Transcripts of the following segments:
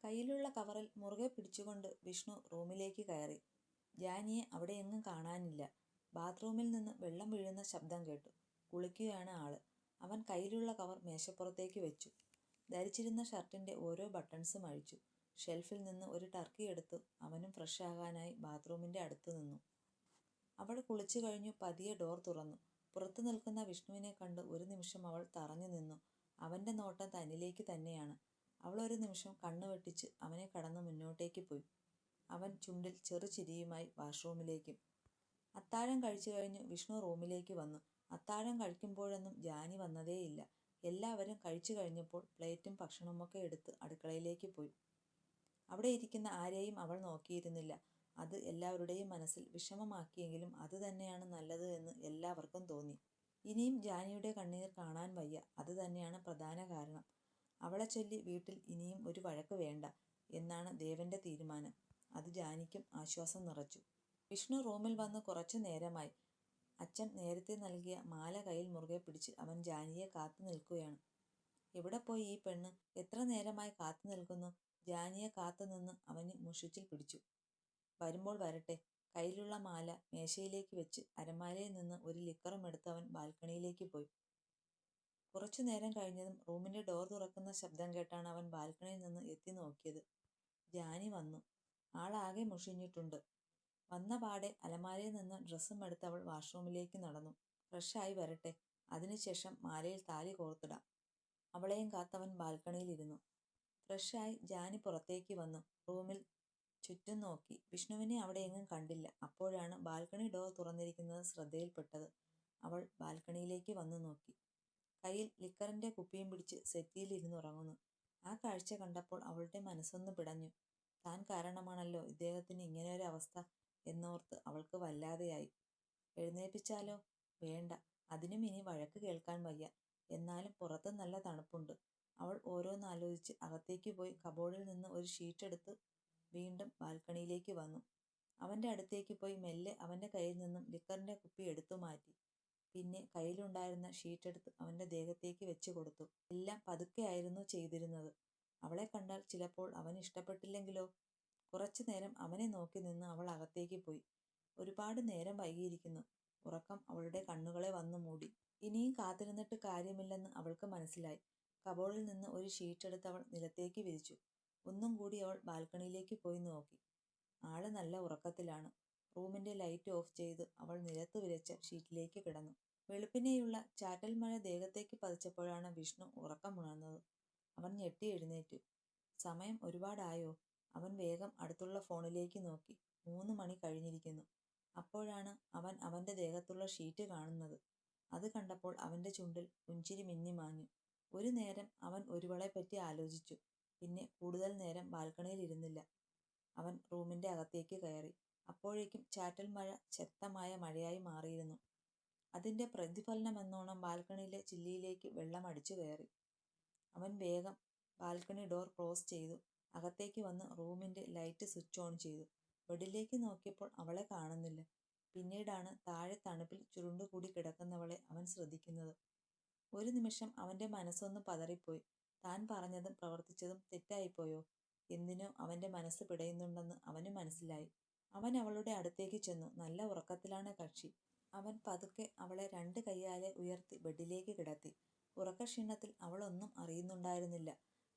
കയ്യിലുള്ള കവറിൽ മുറുകെ പിടിച്ചുകൊണ്ട് വിഷ്ണു റൂമിലേക്ക് കയറി. ജാനിയെ അവിടെയെങ്ങും കാണാനില്ല. ബാത്റൂമിൽ നിന്ന് വെള്ളം വീഴുന്ന ശബ്ദം കേട്ടു. കുളിക്കുകയാണ് ആള്. അവൻ കയ്യിലുള്ള കവർ മേശപ്പുറത്തേക്ക് വെച്ചു. ധരിച്ചിരുന്ന ഷർട്ടിന്റെ ഓരോ ബട്ടൺസും അഴിച്ചു. ഷെൽഫിൽ നിന്ന് ഒരു ടർക്കി എടുത്ത് അവനും ഫ്രഷ് ആകാനായി ബാത്റൂമിന്റെ അടുത്ത് നിന്നു. അവൾ കുളിച്ചു കഴിഞ്ഞു പതിയെ ഡോർ തുറന്നു. പുറത്തു നിൽക്കുന്ന വിഷ്ണുവിനെ കണ്ട് ഒരു നിമിഷം അവൾ തറഞ്ഞു നിന്നു. അവന്റെ നോട്ടം തന്നിലേക്ക് തന്നെയാണ്. അവൾ ഒരു നിമിഷം കണ്ണു വെട്ടിച്ച് അവനെ കടന്ന് മുന്നോട്ടേക്ക് പോയി. അവൻ ചുണ്ടിൽ ചെറുചിരിയുമായി വാഷ്റൂമിലേക്കും. അത്താഴം കഴിച്ചു കഴിഞ്ഞു വിഷ്ണു റൂമിലേക്ക് വന്നു. അത്താഴം കഴിക്കുമ്പോഴൊന്നും ജാനി വന്നതേയില്ല. എല്ലാവരും കഴിച്ചു കഴിഞ്ഞപ്പോൾ പ്ലേറ്റും ഭക്ഷണമൊക്കെ എടുത്ത് അടുക്കളയിലേക്ക് പോയി. അവിടെ ഇരിക്കുന്ന ആരെയും അവൾ നോക്കിയിരുന്നില്ല. അത് എല്ലാവരുടെയും മനസ്സിൽ വിഷമമാക്കിയെങ്കിലും അത് തന്നെയാണ് നല്ലത് എന്ന് എല്ലാവർക്കും തോന്നി. ഇനിയും ജാനിയുടെ കണ്ണീർ കാണാൻ വയ്യ. അത് തന്നെയാണ് പ്രധാന കാരണം. അവളെ ചൊല്ലി വീട്ടിൽ ഇനിയും ഒരു വഴക്ക് വേണ്ട എന്നാണ് ദേവന്റെ തീരുമാനം. അത് ജാനിക്കും ആശ്വാസം നിറച്ചു. വിഷ്ണു റൂമിൽ വന്ന് കുറച്ചു നേരമായി. അച്ഛൻ നേരത്തെ നൽകിയ മാല കയ്യിൽ മുറുകെ പിടിച്ച് അവൻ ജാനിയെ കാത്തു നിൽക്കുകയാണ്. എവിടെ പോയി ഈ പെണ്ണ്? എത്ര നേരമായി കാത്തു നിൽക്കുന്നു? ജാനിയെ കാത്തു നിന്ന് അവന് മുഷിച്ചിൽ പിടിച്ചു. വരുമ്പോൾ വരട്ടെ. കയ്യിലുള്ള മാല മേശയിലേക്ക് വെച്ച് അരമാലയിൽ നിന്ന് ഒരു ലിക്കറും എടുത്ത് അവൻ ബാൽക്കണിയിലേക്ക് പോയി. കുറച്ചു നേരം കഴിഞ്ഞതും റൂമിന്റെ ഡോർ തുറക്കുന്ന ശബ്ദം കേട്ടാണ് അവൻ ബാൽക്കണിയിൽ നിന്ന് എത്തി നോക്കിയത്. ജാനി വന്നു. ആളാകെ മുഷിഞ്ഞിട്ടുണ്ട്. വന്ന പാടെ അലമാരയിൽ നിന്ന് ഡ്രസ്സും എടുത്ത് അവൾ വാഷ്റൂമിലേക്ക് നടന്നു. ഫ്രഷായി വരട്ടെ, അതിനുശേഷം മാലയിൽ താലി കോർത്തിടാം. അവളെയും കാത്തവൻ ബാൽക്കണിയിലിരുന്നു. ഫ്രഷായി ജാനി പുറത്തേക്ക് വന്നു. റൂമിൽ ചുറ്റും നോക്കി. വിഷ്ണുവിനെ അവിടെയെങ്ങും കണ്ടില്ല. അപ്പോഴാണ് ബാൽക്കണി ഡോർ തുറന്നിരിക്കുന്നത് ശ്രദ്ധയിൽപ്പെട്ടത്. അവൾ ബാൽക്കണിയിലേക്ക് വന്നു നോക്കി. കയ്യിൽ ലിക്കറിന്റെ കുപ്പിയും പിടിച്ച് സെറ്റിയിലിരുന്നുറങ്ങുന്നു. ആ കാഴ്ച കണ്ടപ്പോൾ അവളുടെ മനസ്സൊന്ന് പിടഞ്ഞു. താൻ കാരണമാണല്ലോ ഇദ്ദേഹത്തിന് ഇങ്ങനെയൊരു അവസ്ഥ എന്നോർത്ത് അവൾക്ക് വല്ലാതെയായി. എഴുന്നേൽപ്പിച്ചാലോ? വേണ്ട, അതിനും ഇനി വഴക്ക് കേൾക്കാൻ വയ്യ. എന്നാലും പുറത്ത് നല്ല തണുപ്പുണ്ട്. അവൾ ഓരോന്നാലോചിച്ച് അകത്തേക്ക് പോയി കബോർഡിൽ നിന്ന് ഒരു ഷീറ്റ് എടുത്ത് വീണ്ടും ബാൽക്കണിയിലേക്ക് വന്നു. അവന്റെ അടുത്തേക്ക് പോയി മെല്ലെ അവന്റെ കയ്യിൽ നിന്നും ലിക്കറിന്റെ കുപ്പി എടുത്തു മാറ്റി. പിന്നെ കയ്യിലുണ്ടായിരുന്ന ഷീറ്റെടുത്ത് അവന്റെ ദേഹത്തേക്ക് വെച്ച് കൊടുത്തു. എല്ലാം പതുക്കെയായിരുന്നു ചെയ്തിരുന്നത്. അവളെ കണ്ടാൽ ചിലപ്പോൾ അവന് ഇഷ്ടപ്പെട്ടില്ലെങ്കിലോ? കുറച്ചു നേരം അവനെ നോക്കി നിന്ന് അവൾ അകത്തേക്ക് പോയി. ഒരുപാട് നേരം വൈകിയിരിക്കുന്നു. ഉറക്കം അവളുടെ കണ്ണുകളെ വന്നു മൂടി. ഇനിയും കാത്തിരുന്നിട്ട് കാര്യമില്ലെന്ന് അവൾക്ക് മനസ്സിലായി. കബോർഡിൽ നിന്ന് ഒരു ഷീറ്റെടുത്ത് അവൾ നിലത്തേക്ക് വിരിച്ചു. ഒന്നും കൂടി അവൾ ബാൽക്കണിയിലേക്ക് പോയി നോക്കി. ആള് നല്ല ഉറക്കത്തിലാണ്. റൂമിന്റെ ലൈറ്റ് ഓഫ് ചെയ്ത് അവൾ നിലത്ത് വിരിച്ച ഷീറ്റിലേക്ക് കിടന്നു. വെളുപ്പിനെയുള്ള ചാറ്റൽ മഴ ദേഹത്തേക്ക് പതിച്ചപ്പോഴാണ് വിഷ്ണു ഉറക്കമുണർന്നത്. അവൻ ഞെട്ടി എഴുന്നേറ്റു. സമയം ഒരുപാടായോ? അവൻ വേഗം അടുത്തുള്ള ഫോണിലേക്ക് നോക്കി. 3 മണി കഴിഞ്ഞിരിക്കുന്നു. അപ്പോഴാണ് അവൻ അവന്റെ ദേഹത്തുള്ള ഷീറ്റ് കാണുന്നത്. അത് കണ്ടപ്പോൾ അവന്റെ ചുണ്ടിൽ പുഞ്ചിരി മിന്നിമാഞ്ഞു. ഒരു നേരം അവൻ ഒരുവളെപ്പറ്റി ആലോചിച്ചു. പിന്നെ കൂടുതൽ നേരം ബാൽക്കണിയിൽ ഇരുന്നില്ല. അവൻ റൂമിന്റെ അകത്തേക്ക് കയറി. അപ്പോഴേക്കും ചാറ്റൽ മഴ ശക്തമായ മഴയായി മാറിയിരുന്നു. അതിന്റെ പ്രതിഫലനമെന്നോണം ബാൽക്കണിയിലെ ചില്ലിയിലേക്ക് വെള്ളം അടിച്ചു കയറി. അവൻ വേഗം ബാൽക്കണി ഡോർ ക്ലോസ് ചെയ്തു. അകത്തേക്ക് വന്ന് റൂമിന്റെ ലൈറ്റ് സ്വിച്ച് ഓൺ ചെയ്തു. ബെഡിലേക്ക് നോക്കിയപ്പോൾ അവളെ കാണുന്നില്ല. പിന്നീടാണ് താഴെ തണുപ്പിൽ ചുരുണ്ടുകൂടി കിടക്കുന്നവളെ അവൻ ശ്രദ്ധിക്കുന്നത്. ഒരു നിമിഷം അവന്റെ മനസ്സൊന്ന് പതറിപ്പോയി. താൻ പറഞ്ഞതും പ്രവർത്തിച്ചതും തെറ്റായിപ്പോയോ? എന്തിനോ അവന്റെ മനസ്സ് പിടയുന്നുണ്ടെന്ന് അവന് മനസ്സിലായി. അവൻ അവളുടെ അടുത്തേക്ക് ചെന്നു. നല്ല ഉറക്കത്തിലാണ് കക്ഷി. അവൻ പതുക്കെ അവളെ 2 കൈയാലെ ഉയർത്തി ബെഡിലേക്ക് കിടത്തി. ഉറക്കക്ഷീണത്തിൽ അവൾ ഒന്നും അറിയുന്നുണ്ടായിരുന്നില്ല.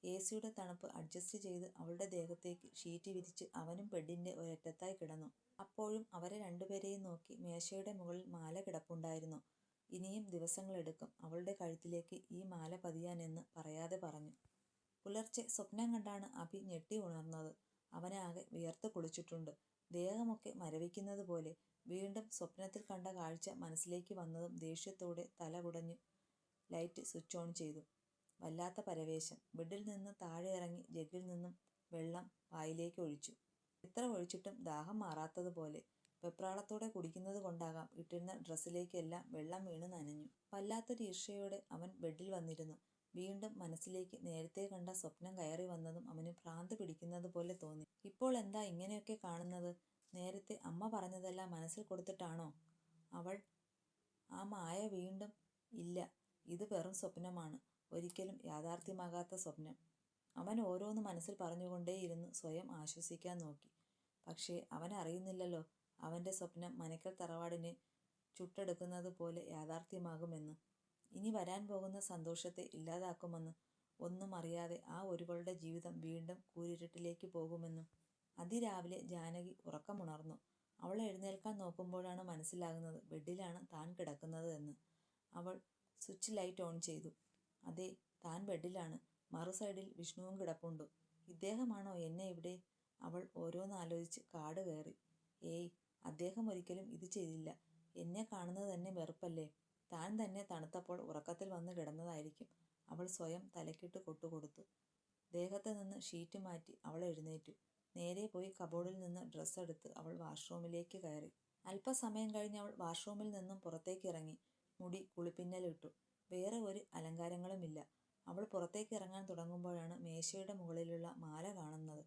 എസിയുടെ തണുപ്പ് അഡ്ജസ്റ്റ് ചെയ്ത് അവളുടെ ദേഹത്തേക്ക് ഷീറ്റ് വിരിച്ച് അവനും ബെഡിന്റെ ഒരറ്റത്തായി കിടന്നു. അപ്പോഴും അവരെ രണ്ടുപേരെയും നോക്കി മേശയുടെ മുകളിൽ മാല കിടപ്പുണ്ടായിരുന്നു. ഇനിയും ദിവസങ്ങളെടുക്കും അവളുടെ കഴുത്തിലേക്ക് ഈ മാല പതിയാനെന്ന് പറയാതെ പറഞ്ഞു. പുലർച്ചെ സ്വപ്നം കണ്ടാണ് അഭി ഞെട്ടി ഉണർന്നത്. അവനാകെ വിയർത്ത് കുളിച്ചിട്ടുണ്ട്. ദേഹമൊക്കെ മരവിക്കുന്നത് പോലെ. വീണ്ടും സ്വപ്നത്തിൽ കണ്ട കാഴ്ച മനസ്സിലേക്ക് വന്നതും ദേഷ്യത്തോടെ തല കുടഞ്ഞു ലൈറ്റ് സ്വിച്ച് ഓൺ ചെയ്തു. വല്ലാത്ത പരവേശം. ബെഡിൽ നിന്ന് താഴെ ഇറങ്ങി ജഗ്ഗിൽ നിന്നും വെള്ളം വായിലേക്ക് ഒഴിച്ചു. എത്ര ഒഴിച്ചിട്ടും ദാഹം മാറാത്തതുപോലെ. വെപ്രാളത്തോടെ കുടിക്കുന്നത് കൊണ്ടാകാം ഇട്ടിരുന്ന ഡ്രസ്സിലേക്കെല്ലാം വെള്ളം വീണ് നനഞ്ഞു. വല്ലാത്തൊരു ഈർഷ്യയോടെ അവൻ ബെഡിൽ വന്നിരുന്നു. വീണ്ടും മനസ്സിലേക്ക് നേരത്തെ കണ്ട സ്വപ്നം കയറി വന്നതും അവന് ഭ്രാന്ത് പിടിക്കുന്നത് പോലെ തോന്നി. ഇപ്പോൾ എന്താ ഇങ്ങനെയൊക്കെ കാണുന്നത്? നേരത്തെ അമ്മ പറഞ്ഞതെല്ലാം മനസ്സിൽ കൊടുത്തിട്ടാണോ അവൾ? ആ മായ വീണ്ടും? ഇല്ല, ഇത് വെറും സ്വപ്നമാണ്. ഒരിക്കലും യാഥാർത്ഥ്യമാകാത്ത സ്വപ്നം. അവൻ ഓരോന്ന് മനസ്സിൽ പറഞ്ഞുകൊണ്ടേയിരുന്ന് സ്വയം ആശ്വസിക്കാൻ നോക്കി. പക്ഷേ അവനറിയുന്നില്ലല്ലോ അവൻ്റെ സ്വപ്നം മനക്കൽ തറവാടിനെ ചുട്ടെടുക്കുന്നത് പോലെ യാഥാർത്ഥ്യമാകുമെന്ന്. ഇനി വരാൻ പോകുന്ന സന്തോഷത്തെ ഇല്ലാതാക്കുമെന്ന്. ഒന്നും അറിയാതെ ആ ഒരുവളുടെ ജീവിതം വീണ്ടും കൂരിരുട്ടിലേക്ക് പോകുമെന്നും. അതിരാവിലെ ജാനകി ഉറക്കമുണർന്നു. അവൾ എഴുന്നേൽക്കാൻ നോക്കുമ്പോഴാണ് മനസ്സിലാകുന്നത് ബെഡിലാണ് താൻ കിടക്കുന്നത് എന്ന്. അവൾ സ്വിച്ച് ലൈറ്റ് ഓൺ ചെയ്തു. അതെ, താൻ ബെഡിലാണ്. മറു സൈഡിൽ വിഷ്ണുവും കിടപ്പുണ്ട്. ഇദ്ദേഹമാണോ എന്നെ ഇവിടെ? അവൾ ഓരോന്നാലോചിച്ച് കാട് കയറി. ഏയ്, അദ്ദേഹം ഒരിക്കലും ഇത് ചെയ്തില്ല. എന്നെ കാണുന്നത് തന്നെ വെറുപ്പല്ലേ? താൻ തന്നെ തണുത്തപ്പോൾ ഉറക്കത്തിൽ വന്ന് കിടന്നതായിരിക്കും. അവൾ സ്വയം തലക്കിട്ട് കൊട്ടുകൊടുത്തു. ദേഹത്ത് നിന്ന് ഷീറ്റ് മാറ്റി അവൾ എഴുന്നേറ്റു. നേരെ പോയി കബോർഡിൽ നിന്ന് ഡ്രസ്സ് എടുത്ത് അവൾ വാഷ്റൂമിലേക്ക് കയറി. അല്പസമയം കഴിഞ്ഞ് അവൾ വാഷ്റൂമിൽ നിന്നും പുറത്തേക്ക് ഇറങ്ങി. മുടി കുളിപ്പിന്നലിട്ടു. വേറെ ഒരു അലങ്കാരങ്ങളുമില്ല. അവൾ പുറത്തേക്ക് ഇറങ്ങാൻ തുടങ്ങുമ്പോഴാണ് മേശയുടെ മുകളിലുള്ള മാല കാണുന്നത്.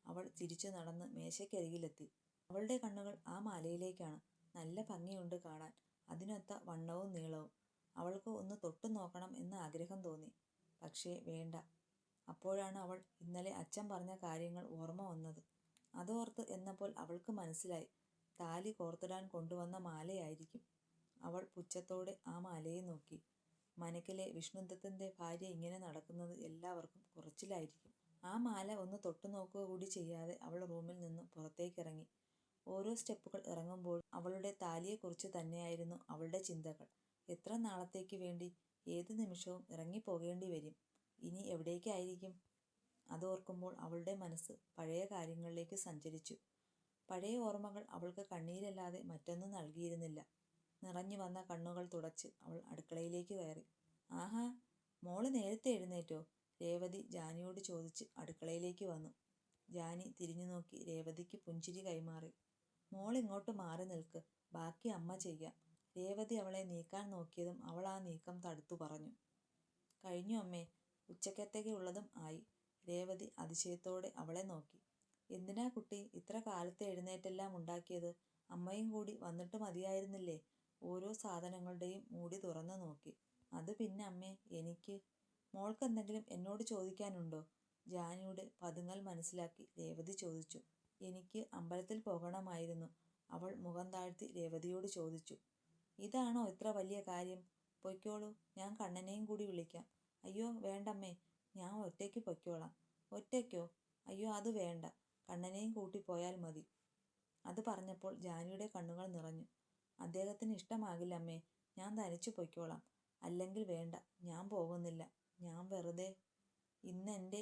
അവൾ തിരിച്ചു നടന്ന് മേശയ്ക്കരികിലെത്തി. അവളുടെ കണ്ണുകൾ ആ മാലയിലേക്കാണ്. നല്ല ഭംഗിയുണ്ട് കാണാൻ. അതിനൊത്ത വണ്ണവും നീളവും. അവൾക്ക് ഒന്ന് തൊട്ടു നോക്കണം എന്ന് ആഗ്രഹം തോന്നി. പക്ഷേ വേണ്ട. അപ്പോഴാണ് അവൾ ഇന്നലെ അച്ഛൻ പറഞ്ഞ കാര്യങ്ങൾ ഓർമ്മ വന്നത്. അതോർത്ത് എന്നപ്പോൾ അവൾക്ക് മനസ്സിലായി താലി കോർത്തിടാൻ കൊണ്ടുവന്ന മാലയായിരിക്കും. അവൾ പുച്ഛത്തോടെ ആ മാലയെ നോക്കി. മനക്കിലെ വിഷ്ണുദത്തൻ്റെ ഭാര്യ ഇങ്ങനെ നടക്കുന്നത് എല്ലാവർക്കും കുറച്ചിലായിരിക്കും. ആ മാല ഒന്ന് തൊട്ടു നോക്കുക കൂടി ചെയ്യാതെ അവൾ റൂമിൽ നിന്ന് പുറത്തേക്കിറങ്ങി. ഓരോ സ്റ്റെപ്പുകൾ ഇറങ്ങുമ്പോഴും അവളുടെ താലിയെക്കുറിച്ച് തന്നെയായിരുന്നു അവളുടെ ചിന്തകൾ. എത്ര നാളത്തേക്ക് വേണ്ടി? ഏത് നിമിഷവും ഇറങ്ങിപ്പോകേണ്ടി വരും. ഇനി എവിടേക്കായിരിക്കും? അതോർക്കുമ്പോൾ അവളുടെ മനസ്സ് പഴയ കാര്യങ്ങളിലേക്ക് സഞ്ചരിച്ചു. പഴയ ഓർമ്മകൾ അവൾക്ക് കണ്ണീരല്ലാതെ മറ്റൊന്നും നൽകിയിരുന്നില്ല. നിറഞ്ഞു വന്ന കണ്ണുകൾ തുടച്ച് അവൾ അടുക്കളയിലേക്ക് കയറി. ആഹാ, മോള് നേരത്തെ എഴുന്നേറ്റോ? രേവതി ജാനിയോട് ചോദിച്ച് അടുക്കളയിലേക്ക് വന്നു. ജാനി തിരിഞ്ഞു നോക്കി രേവതിക്ക് പുഞ്ചിരി കൈമാറി. മോൾ ഇങ്ങോട്ട് മാറി നിൽക്ക്, ബാക്കി അമ്മ ചെയ്യാം. രേവതി അവളെ നീക്കാൻ നോക്കിയതും അവൾ ആ നീക്കം തടുത്തു പറഞ്ഞു. കഴിഞ്ഞു അമ്മേ, ഉച്ചക്കത്തേക്ക് ഉള്ളതും ആയി. രേവതി അതിശയത്തോടെ അവളെ നോക്കി. എന്തിനാ കുട്ടി ഇത്ര കാലത്തെ എഴുന്നേറ്റെല്ലാം ഉണ്ടാക്കിയത്? അമ്മയും കൂടി വന്നിട്ട് മതിയായിരുന്നില്ലേ? ഓരോ സാധനങ്ങളുടെയും മൂടി തുറന്നു നോക്കി. അത് പിന്നെ അമ്മേ, എനിക്ക്. മോൾക്ക് എന്തെങ്കിലും എന്നോട് ചോദിക്കാനുണ്ടോ? ജാനിയുടെ പതുങ്ങൽ മനസ്സിലാക്കി രേവതി ചോദിച്ചു. എനിക്ക് അമ്പലത്തിൽ പോകണമായിരുന്നു. അവൾ മുഖം താഴ്ത്തി രേവതിയോട് ചോദിച്ചു. ഇതാണോ ഇത്ര വലിയ കാര്യം? പൊയ്ക്കോളൂ, ഞാൻ കണ്ണനെയും കൂടി വിളിക്കാം. അയ്യോ വേണ്ടമ്മേ, ഞാൻ ഒറ്റയ്ക്ക് പൊയ്ക്കോളാം. ഒറ്റയ്ക്കോ? അയ്യോ അത് വേണ്ട, കണ്ണനെയും കൂട്ടിപ്പോയാൽ മതി. അത് പറഞ്ഞപ്പോൾ ജാനിയുടെ കണ്ണുകൾ നിറഞ്ഞു. അദ്ദേഹത്തിന് ഇഷ്ടമാകില്ല അമ്മേ, ഞാൻ തനിച്ചു പൊയ്ക്കോളാം. അല്ലെങ്കിൽ വേണ്ട, ഞാൻ പോകുന്നില്ല. ഞാൻ വെറുതെ ഇന്നെൻ്റെ.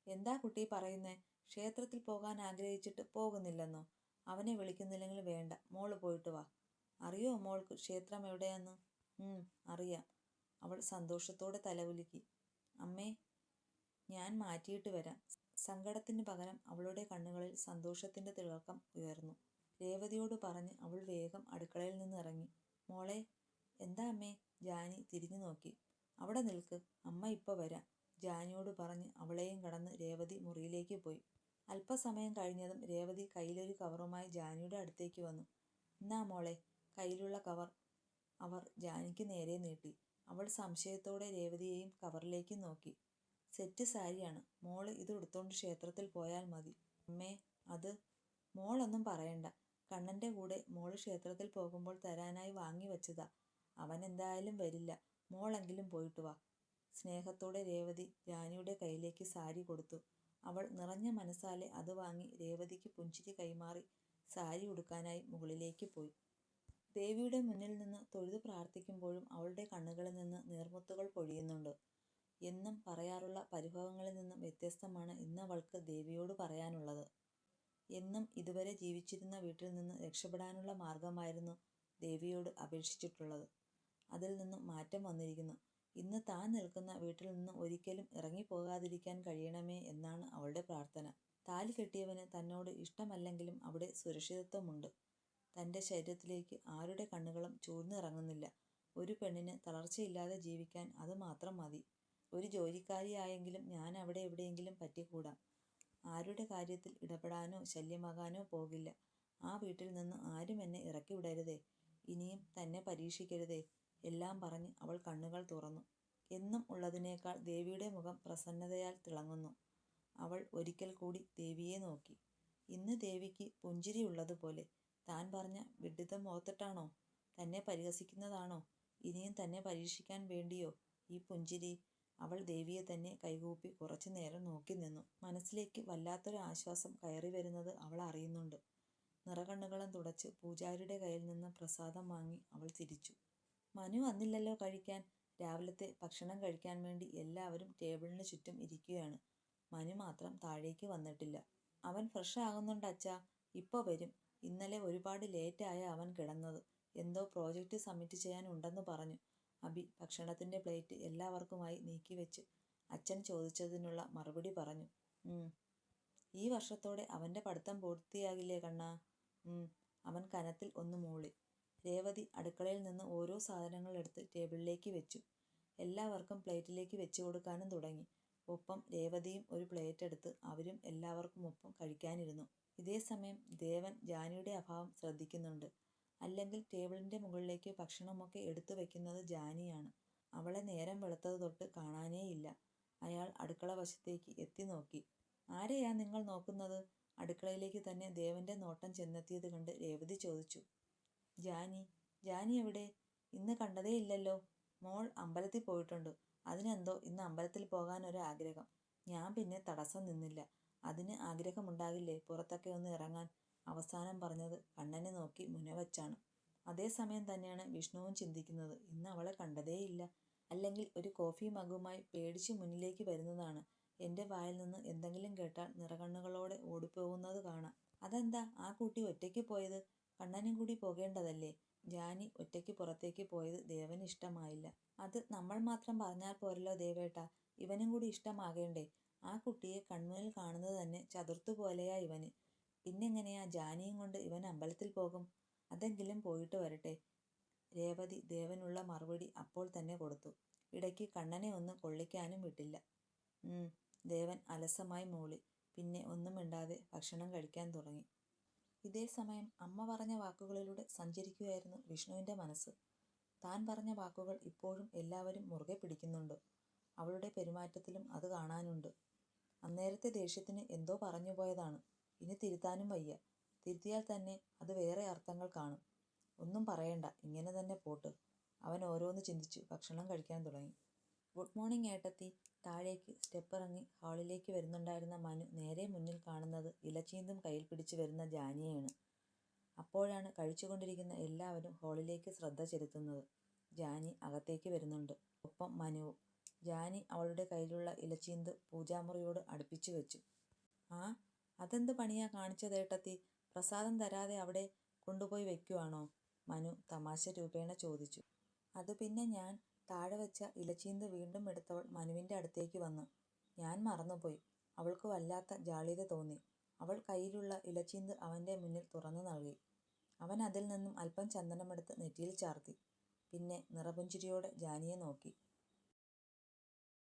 എന്താ കുട്ടി പറയുന്നേ? ക്ഷേത്രത്തിൽ പോകാൻ ആഗ്രഹിച്ചിട്ട് പോകുന്നില്ലെന്നോ? അവനെ വിളിക്കുന്നില്ലെങ്കിൽ വേണ്ട, മോള് പോയിട്ട് വാ. അറിയോ മോൾക്ക് ക്ഷേത്രം എവിടെയാന്ന്? അറിയാം. അവൾ സന്തോഷത്തോടെ തലകുലുക്കി. അമ്മേ, ഞാൻ മാറ്റിയിട്ട് വരാം. സങ്കടത്തിന് പകരം അവളുടെ കണ്ണുകളിൽ സന്തോഷത്തിൻ്റെ തിളക്കം ഉയർന്നു. രേവതിയോട് പറഞ്ഞ് അവൾ വേഗം അടുക്കളയിൽ നിന്ന് ഇറങ്ങി. മോളെ. എന്താ അമ്മേ? ജാനി തിരിഞ്ഞു നോക്കി. അവിടെ നിൽക്ക്, അമ്മ ഇപ്പോൾ വരാം. ജാനിയോട് പറഞ്ഞ് അവളെയും കടന്ന് രേവതി മുറിയിലേക്ക് പോയി. അല്പസമയം കഴിഞ്ഞതും രേവതി കയ്യിലൊരു കവറുമായി ജാനിയുടെ അടുത്തേക്ക് വന്നു. എന്നാ മോളെ. കയ്യിലുള്ള കവർ അവർ ജാനിക്ക് നേരെ നീട്ടി. അവൾ സംശയത്തോടെ രേവതിയെയും കവറിലേക്ക് നോക്കി. സെറ്റ് സാരിയാണ്. മോള് ഇത് ഉടുത്തോണ്ട് ക്ഷേത്രത്തിൽ പോയാൽ മതി. അമ്മേ, അത്. മോളൊന്നും പറയണ്ട. കണ്ണൻ്റെ കൂടെ മോള് ക്ഷേത്രത്തിൽ പോകുമ്പോൾ തരാനായി വാങ്ങി വച്ചതാ. അവൻ എന്തായാലും വരില്ല. മോളെങ്കിലും പോയിട്ട് വാ. സ്നേഹത്തോടെ രേവതി ജാനിയുടെ കയ്യിലേക്ക് സാരി കൊടുത്തു. അവൾ നിറഞ്ഞ മനസ്സാലെ അത് വാങ്ങി രേവതിക്ക് പുഞ്ചിരി കൈമാറി സാരി ഉടുക്കാനായി മുകളിലേക്ക് പോയി. ദേവിയുടെ മുന്നിൽ നിന്ന് തൊഴുതു പ്രാർത്ഥിക്കുമ്പോഴും അവളുടെ കണ്ണുകളിൽ നിന്ന് നീർമുത്തുകൾ പൊഴിയുന്നുണ്ട്. എന്നും പറയാറുള്ള പരിഭവങ്ങളിൽ നിന്നും വ്യത്യസ്തമാണ് ഇന്ന് അവൾക്ക് ദേവിയോട് പറയാനുള്ളത്. എന്നും ഇതുവരെ ജീവിച്ചിരുന്ന വീട്ടിൽ നിന്ന് രക്ഷപ്പെടാനുള്ള മാർഗമായിരുന്നു ദേവിയോട് അപേക്ഷിച്ചിട്ടുള്ളത്. അതിൽ നിന്നും മാറ്റം വന്നിരിക്കുന്നു. ഇന്ന് താൻ നിൽക്കുന്ന വീട്ടിൽ നിന്ന് ഒരിക്കലും ഇറങ്ങിപ്പോകാതിരിക്കാൻ കഴിയണമേ എന്നാണ് അവളുടെ പ്രാർത്ഥന. താലി കെട്ടിയവന് തന്നോട് ഇഷ്ടമല്ലെങ്കിലും അവിടെ സുരക്ഷിതത്വമുണ്ട്. തൻ്റെ ശരീരത്തിലേക്ക് ആരുടെ കണ്ണുകളും ചൂഴ്ന്നിറങ്ങുന്നില്ല. ഒരു പെണ്ണിന് തളർച്ചയില്ലാതെ ജീവിക്കാൻ അത് മാത്രം മതി. ഒരു ജോലിക്കാരിയായെങ്കിലും ഞാൻ അവിടെ എവിടെയെങ്കിലും പറ്റിക്കൂടാം. ആരുടെ കാര്യത്തിൽ ഇടപെടാനോ ശല്യമാകാനോ പോകില്ല. ആ വീട്ടിൽ നിന്ന് ആരും എന്നെ ഇറക്കി വിടരുതേ. ഇനിയും തന്നെ പരീക്ഷിക്കരുതേ. എല്ലാം പറഞ്ഞ് അവൾ കണ്ണുകൾ തുറന്നു. എന്നും ഉള്ളതിനേക്കാൾ ദേവിയുടെ മുഖം പ്രസന്നതയാൽ തിളങ്ങുന്നു. ഒരിക്കൽ കൂടി ദേവിയെ നോക്കി. ഇന്ന് ദേവിക്ക് പുഞ്ചിരിയുള്ളതുപോലെ. താൻ പറഞ്ഞ വിഡ്ഢിത്തം ഓർത്തിട്ടാണോ? തന്നെ പരിഹസിക്കുന്നതാണോ? ഇനിയും തന്നെ പരീക്ഷിക്കാൻ വേണ്ടിയോ ഈ പുഞ്ചിരി? അവൾ ദേവിയെ തന്നെ കൈകൂപ്പി കുറച്ചു നേരം നോക്കി നിന്നു. മനസ്സിലേക്ക് വല്ലാത്തൊരു ആശ്വാസം കയറി വരുന്നത് അവൾ അറിയുന്നുണ്ട്. നിറകണ്ണുകളും തുടച്ച് പൂജാരിയുടെ കയ്യിൽ നിന്ന് പ്രസാദം വാങ്ങി അവൾ തിരിച്ചു. മനു വന്നില്ലല്ലോ കഴിക്കാൻ. രാവിലത്തെ ഭക്ഷണം കഴിക്കാൻ വേണ്ടി എല്ലാവരും ടേബിളിന് ചുറ്റും ഇരിക്കുകയാണ്. മനു മാത്രം താഴേക്ക് വന്നിട്ടില്ല. അവൻ ഫ്രഷ് ആകുന്നുണ്ട് അച്ഛാ. ഇപ്പോൾ വരും. ഇന്നലെ ഒരുപാട് ലേറ്റായ അവൻ കിടന്നത്. എന്തോ പ്രോജക്റ്റ് സബ്മിറ്റ് ചെയ്യാൻ ഉണ്ടെന്ന് പറഞ്ഞു. അബി ഭക്ഷണത്തിൻ്റെ പ്ലേറ്റ് എല്ലാവർക്കുമായി നീക്കിവെച്ച് അച്ഛൻ ചോദിച്ചതിനുള്ള മറുപടി പറഞ്ഞു. ഈ വർഷത്തോടെ അവൻ്റെ പഠിത്തം പൂർത്തിയാകില്ലേ കണ്ണാ? അവൻ കനത്തിൽ ഒന്ന് മൂളി. രേവതി അടുക്കളയിൽ നിന്ന് ഓരോ സാധനങ്ങൾ എടുത്ത് ടേബിളിലേക്ക് വെച്ചു. എല്ലാവർക്കും പ്ലേറ്റിലേക്ക് വെച്ചു കൊടുക്കാനും തുടങ്ങി. ഒപ്പം രേവതിയും ഒരു പ്ലേറ്റ് എടുത്ത് അവരും എല്ലാവർക്കും ഒപ്പം കഴിക്കാനിരുന്നു. ഇതേ സമയം ദേവൻ ജാനിയുടെ അഭാവം ശ്രദ്ധിക്കുന്നുണ്ട്. അല്ലെങ്കിൽ ടേബിളിൻ്റെ മുകളിലേക്ക് ഭക്ഷണമൊക്കെ എടുത്തു വയ്ക്കുന്നത് ജാനിയാണ്. അവളെ നേരം വെളുത്തത് തൊട്ട് കാണാനേയില്ല. അയാൾ അടുക്കള വശത്തേക്ക് എത്തി നോക്കി. ആരെയാ നിങ്ങൾ നോക്കുന്നത്? അടുക്കളയിലേക്ക് തന്നെ ദേവന്റെ നോട്ടം ചെന്നെത്തിയത് കണ്ട് രേവതി ചോദിച്ചു. ജാനി. ജാനി എവിടെ? ഇന്ന് കണ്ടതേയില്ലല്ലോ. മോൾ അമ്പലത്തിൽ പോയിട്ടുണ്ട്. അതിനെന്തോ ഇന്ന് അമ്പലത്തിൽ പോകാൻ ഒരു ആഗ്രഹം. ഞാൻ പിന്നെ തടസ്സം നിന്നില്ല. അതിന് ആഗ്രഹമുണ്ടാകില്ലേ പുറത്തൊക്കെ ഒന്ന് ഇറങ്ങാൻ? അവസാനം പറഞ്ഞത് കണ്ണനെ നോക്കി മുനവച്ചാണ്. അതേസമയം തന്നെയാണ് വിഷ്ണുവും ചിന്തിക്കുന്നത്. ഇന്ന് അവളെ കണ്ടതേയില്ല. അല്ലെങ്കിൽ ഒരു കോഫി മഗ്ഗുമായി പേടിച്ച് മുന്നിലേക്ക് വരുന്നതാണ്. എൻ്റെ വായിൽ നിന്ന് എന്തെങ്കിലും കേട്ടാൽ നിറകണ്ണുകളോടെ ഓടിപ്പോകുന്നത് കാണാം. അതെന്താ ആ കുട്ടി ഒറ്റയ്ക്ക് പോയത്? കണ്ണനും കൂടി പോകേണ്ടതല്ലേ? ജാനി ഒറ്റയ്ക്ക് പുറത്തേക്ക് പോയത് ദേവന് ഇഷ്ടമായില്ല. അത് നമ്മൾ മാത്രം പറഞ്ഞാൽ പോരല്ലോ ദേവേട്ട. ഇവനും കൂടി ഇഷ്ടമാകേണ്ടേ? ആ കുട്ടിയെ കൺമുന്നിൽ കാണുന്നത് തന്നെ ചതുർത്തുപോലെയാ ഇവന്. പിന്നെങ്ങനെയാ ജാനിയും കൊണ്ട് ഇവൻ അമ്പലത്തിൽ പോകും? അതെങ്കിലും പോയിട്ട് വരട്ടെ. രേവതി ദേവനുള്ള മറുപടി അപ്പോൾ തന്നെ കൊടുത്തു. ഇടയ്ക്ക് കണ്ണനെ ഒന്ന് കൊള്ളിക്കാനും വിട്ടില്ല. ദേവൻ അലസമായി മൂളി. പിന്നെ ഒന്നും മിണ്ടാതെ ഭക്ഷണം കഴിക്കാൻ തുടങ്ങി. ഇതേ സമയം അമ്മ പറഞ്ഞ വാക്കുകളിലൂടെ സഞ്ചരിക്കുകയായിരുന്നു വിഷ്ണുവിൻ്റെ മനസ്സ്. താൻ പറഞ്ഞ വാക്കുകൾ ഇപ്പോഴും എല്ലാവരും മുറുകെ പിടിക്കുന്നുണ്ട്. അവളുടെ പെരുമാറ്റത്തിലും അത് കാണാനുണ്ട്. അന്നേരത്തെ ദേഷ്യത്തിന് എന്തോ പറഞ്ഞു പോയതാണ്. ഇനി തിരുത്താനും വയ്യ. തിരുത്തിയാൽ തന്നെ അത് വേറെ അർത്ഥങ്ങൾ കാണും. ഒന്നും പറയണ്ട, ഇങ്ങനെ തന്നെ പോട്ട്. അവൻ ഓരോന്ന് ചിന്തിച്ചു ഭക്ഷണം കഴിക്കാൻ തുടങ്ങി. ഗുഡ് മോർണിംഗ് ഏട്ടത്തി. താഴേക്ക് സ്റ്റെപ്പിറങ്ങി ഹാളിലേക്ക് വരുന്നുണ്ടായിരുന്ന മനു നേരെ മുന്നിൽ കാണുന്നത് ഇലച്ചീന്തും കയ്യിൽ പിടിച്ചു വരുന്ന ജാനിയെയാണ്. അപ്പോഴാണ് കഴിച്ചുകൊണ്ടിരിക്കുന്ന എല്ലാവരും ഹാളിലേക്ക് ശ്രദ്ധ ചെലുത്തുന്നത്. ജാനി അകത്തേക്ക് വരുന്നുണ്ട്. ഒപ്പം മനുവും. ജാനി അവളുടെ കയ്യിലുള്ള ഇലച്ചീന്ത് പൂജാമുറിയോട് അടുപ്പിച്ചു വെച്ചു. അതെന്ത് പണിയാ കാണിച്ചതേട്ടത്തി? പ്രസാദം തരാതെ അവിടെ കൊണ്ടുപോയി വെക്കുവാണോ? മനു തമാശ രൂപേണ ചോദിച്ചു. അത് പിന്നെ ഞാൻ താഴെ വെച്ച ഇലച്ചീന്ത് വീണ്ടും എടുത്തവൾ മനുവിൻ്റെ അടുത്തേക്ക് വന്നു. ഞാൻ മറന്നുപോയി. അവൾക്ക് വല്ലാത്ത ജാള്യത തോന്നി. അവൾ കയ്യിലുള്ള ഇലച്ചീന്ത് അവൻ്റെ മുന്നിൽ തുറന്നു നൽകി. അവൻ അതിൽ നിന്നും അല്പം ചന്ദനമെടുത്ത് നെറ്റിയിൽ ചാർത്തി. പിന്നെ നിറപുഞ്ചിരിയോടെ ജാനിയെ നോക്കി.